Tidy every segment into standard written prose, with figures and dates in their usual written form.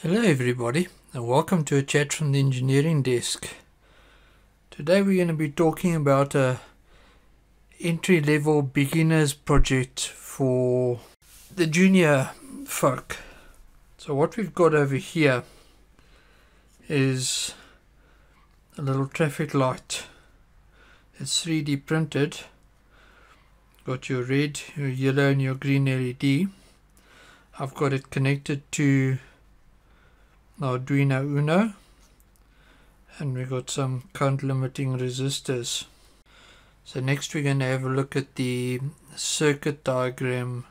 Hello everybody and welcome to a chat from the engineering desk. Today we're going to be talking about a entry-level beginners project for the junior folk. So what we've got over here is a little traffic light. It's 3D printed. Got your red, your yellow and your green LED. I've got it connected to Arduino Uno, and we've got some current limiting resistors. So next we're going to have a look at the circuit diagram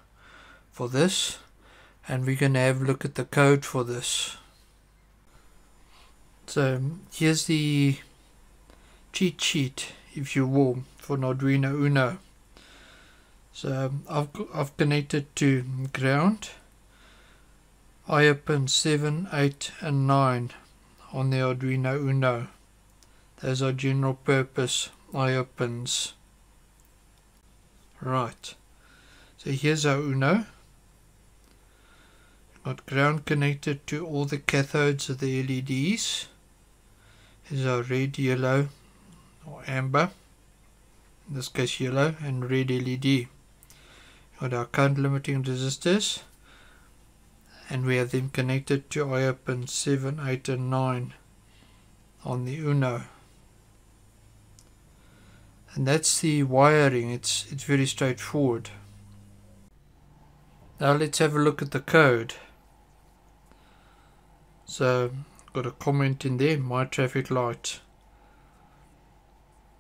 for this, and we're going to have a look at the code for this. So here's the cheat sheet, if you will, for an Arduino Uno. So I've connected to ground, IO pins 7, 8 and 9 on the Arduino Uno. Those are general purpose IO pins. Right, so here's our Uno. Got ground connected to all the cathodes of the LEDs. Here's our red, yellow or amber, in this case yellow, and red LED. Got our current limiting resistors, and we have them connected to IO pins 7, 8 and 9 on the Uno. And that's the wiring. It's very straightforward. Now let's have a look at the code. So got a comment in there, my traffic light.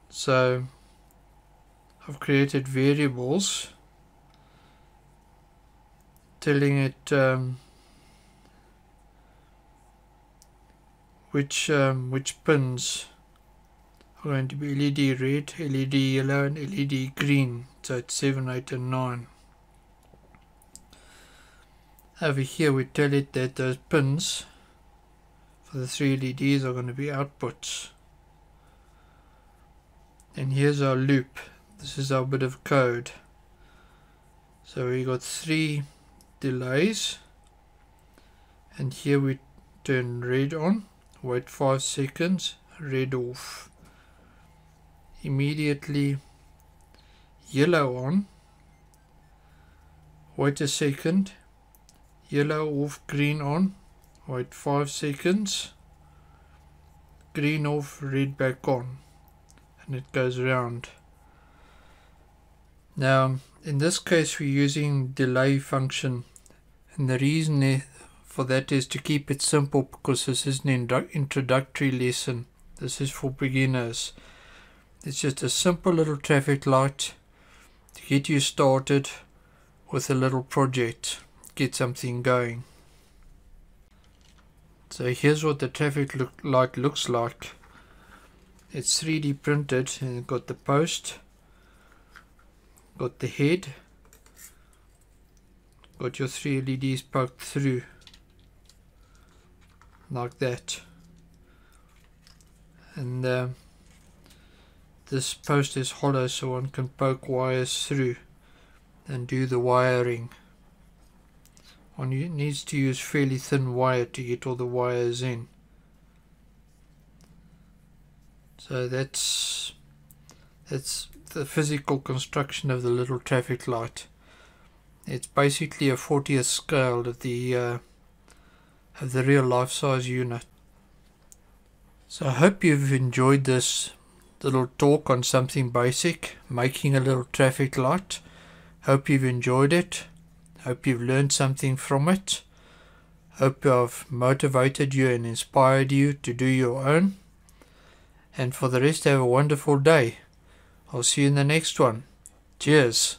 So I've created variables telling it which pins are going to be LED red, LED yellow and LED green. So it's 7, 8 and 9. Over here we tell it that those pins for the 3 LEDs are going to be outputs. And here's our loop. This is our bit of code. So we got 3 delays, and here we turn red on, wait 5 seconds, red off, immediately yellow on, wait a second, yellow off, green on, wait 5 seconds, green off, red back on, and it goes around. Now in this case we're using delay function, and the reason for that is to keep it simple, because this is an introductory lesson. This is for beginners. It's just a simple little traffic light to get you started with a little project, get something going. So here's what the traffic light looks like. It's 3D printed, and it's got the post, got the head, got your 3 LEDs poked through like that, and this post is hollow, so one can poke wires through and do the wiring. One needs to use fairly thin wire to get all the wires in. So that's the physical construction of the little traffic light. It's basically a 40th scale of the real life-size unit. So I hope you've enjoyed this little talk on something basic, making a little traffic light. Hope you've enjoyed it. Hope you've learned something from it. Hope I've motivated you and inspired you to do your own. And for the rest, have a wonderful day. I'll see you in the next one. Cheers.